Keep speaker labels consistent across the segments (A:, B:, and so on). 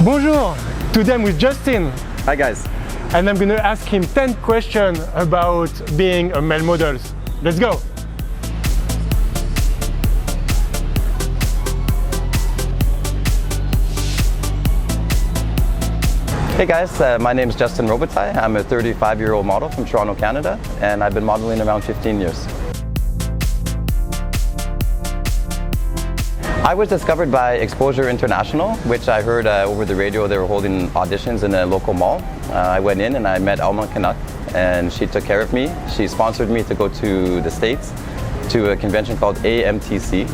A: Bonjour! Today I'm with Justin.
B: Hi guys.
A: And I'm gonna ask him 10 questions about being a male model. Let's go!
B: Hey guys, my name is Justin Robitaille. I'm a 35-year-old model from Toronto, Canada, and I've been modeling around 15 years. I was discovered by Exposure International, which I heard over the radio they were holding auditions in a local mall. I went in and I met Alma Canuck, and she took care of me. She sponsored me to go to the States to a convention called AMTC,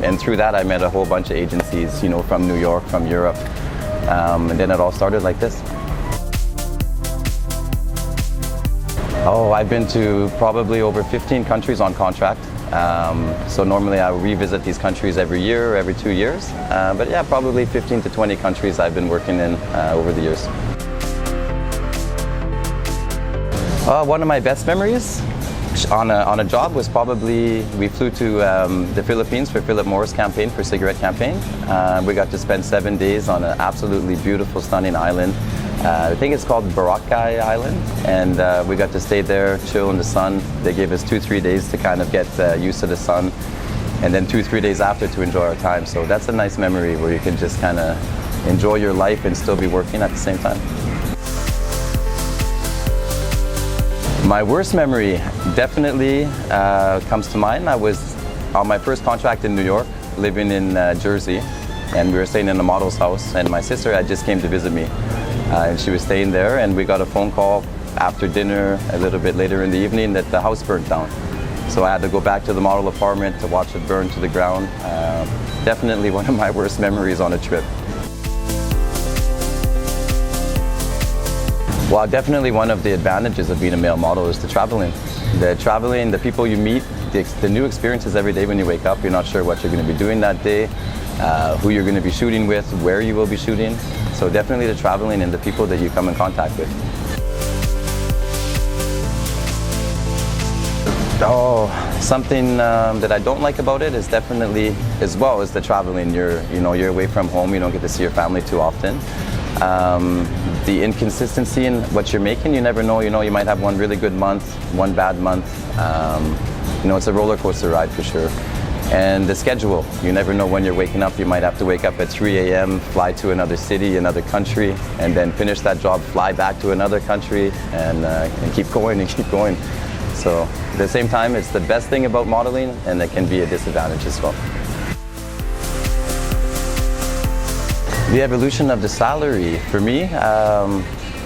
B: and through that I met a whole bunch of agencies, you know, from New York, from Europe, and then it all started like this. Oh, I've been to probably over 15 countries on contract. So normally I revisit these countries every year, every 2 years. But yeah, probably 15 to 20 countries I've been working in over the years. One of my best memories on a job was probably we flew to the Philippines for Philip Morris campaign, for cigarette campaign. We got to spend 7 days on an absolutely beautiful, stunning island. I think it's called Boracay Island, and we got to stay there, chill in the sun. They gave us 2-3 days to kind of get used to the sun, and then 2-3 days after to enjoy our time. So that's a nice memory where you can just kind of enjoy your life and still be working at the same time. My worst memory definitely comes to mind. I was on my first contract in New York, living in Jersey, and we were staying in a model's house, and my sister had just came to visit me. And she was staying there, and we got a phone call after dinner a little bit later in the evening that the house burnt down. So I had to go back to the model apartment to watch it burn to the ground. Definitely one of my worst memories on a trip. Well, definitely one of the advantages of being a male model is the traveling. The people you meet, the new experiences every day when you wake up. You're not sure what you're going to be doing that day, who you're going to be shooting with, where you will be shooting. So definitely the traveling and the people that you come in contact with. Oh, something that I don't like about it is definitely, as well as the traveling. You're away from home. You don't get to see your family too often. The inconsistency in what you're making, you never know. You might have one really good month, one bad month. It's a roller coaster ride for sure. And the schedule, you never know when you're waking up. You might have to wake up at 3 a.m., fly to another city, another country, and then finish that job, fly back to another country, and keep going and keep going. So at the same time, it's the best thing about modeling, and it can be a disadvantage as well. The evolution of the salary, for me,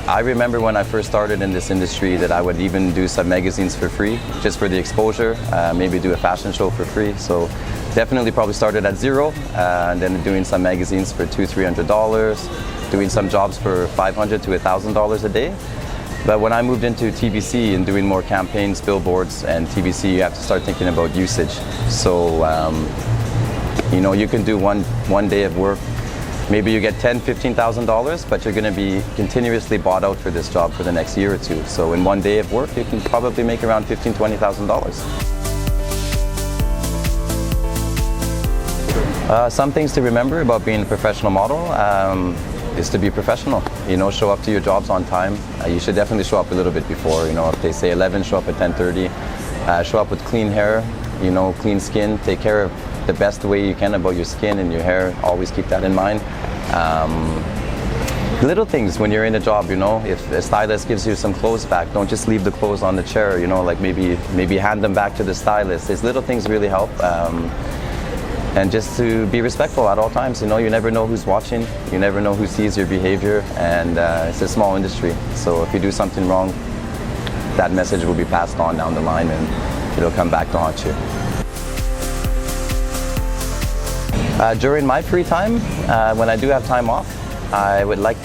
B: I remember when I first started in this industry that I would even do some magazines for free, just for the exposure, maybe do a fashion show for free. So definitely probably started at zero, and then doing some magazines for $200-300, doing some jobs for $500 to $1,000 a day. But when I moved into TVC and doing more campaigns, billboards, and TVC, you have to start thinking about usage. So, you can do one day of work. Maybe you get $10,000-15,000, but you're going to be continuously bought out for this job for the next year or two. So in one day of work, you can probably make around $15,000-20,000. Some things to remember about being a professional model is to be professional. Show up to your jobs on time. You should definitely show up a little bit before. If they say 11, show up at 10:30. Show up with clean hair, clean skin. Take care of the best way you can about your skin and your hair. Always keep that in mind. Little things when you're in a job, if a stylist gives you some clothes back, don't just leave the clothes on the chair, like maybe hand them back to the stylist. These little things really help. And just to be respectful at all times. You never know who's watching, you never know who sees your behavior, and it's a small industry. So if you do something wrong, that message will be passed on down the line and it'll come back to haunt you. During my free time, when I do have time off, I like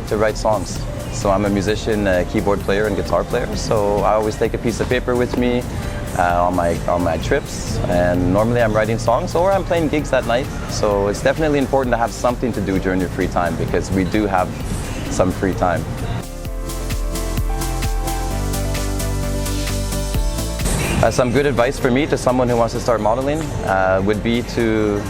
B: to write songs. So I'm a musician, a keyboard player, and guitar player. So I always take a piece of paper with me on my trips, and normally I'm writing songs or I'm playing gigs at night. So it's definitely important to have something to do during your free time, because we do have some free time. Some good advice for me to someone who wants to start modeling would be to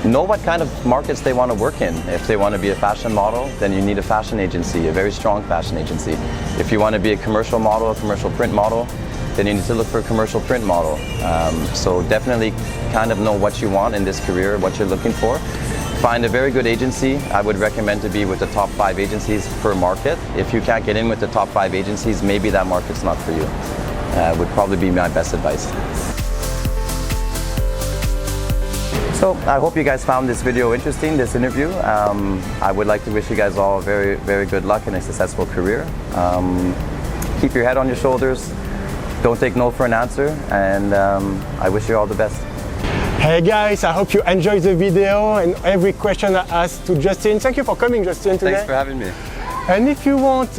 B: know what kind of markets they want to work in. If they want to be a fashion model, then you need a fashion agency, a very strong fashion agency. If you want to be a commercial model, a commercial print model, then you need to look for a commercial print model. So definitely kind of know what you want in this career, what you're looking for. Find a very good agency. I would recommend to be with the top 5 agencies per market. If you can't get in with the top 5 agencies, maybe that market's not for you. Would probably be my best advice. So I hope you guys found this video interesting, this interview. I would like to wish you guys all very, very good luck in a successful career. Keep your head on your shoulders. Don't take no for an answer, and I wish you all the best.
A: Hey guys, I hope you enjoyed the video and every question I asked to Justin. Thank you for coming, Justin, today.
B: Thanks for having me.
A: And if you want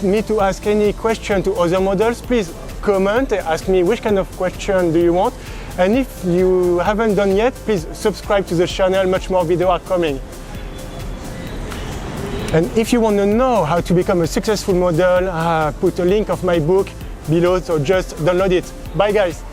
A: me to ask any question to other models, please comment and ask me which kind of question do you want. And if you haven't done yet, please subscribe to the channel, much more videos are coming. And if you want to know how to become a successful model, put a link of my book below, so just download it. Bye guys.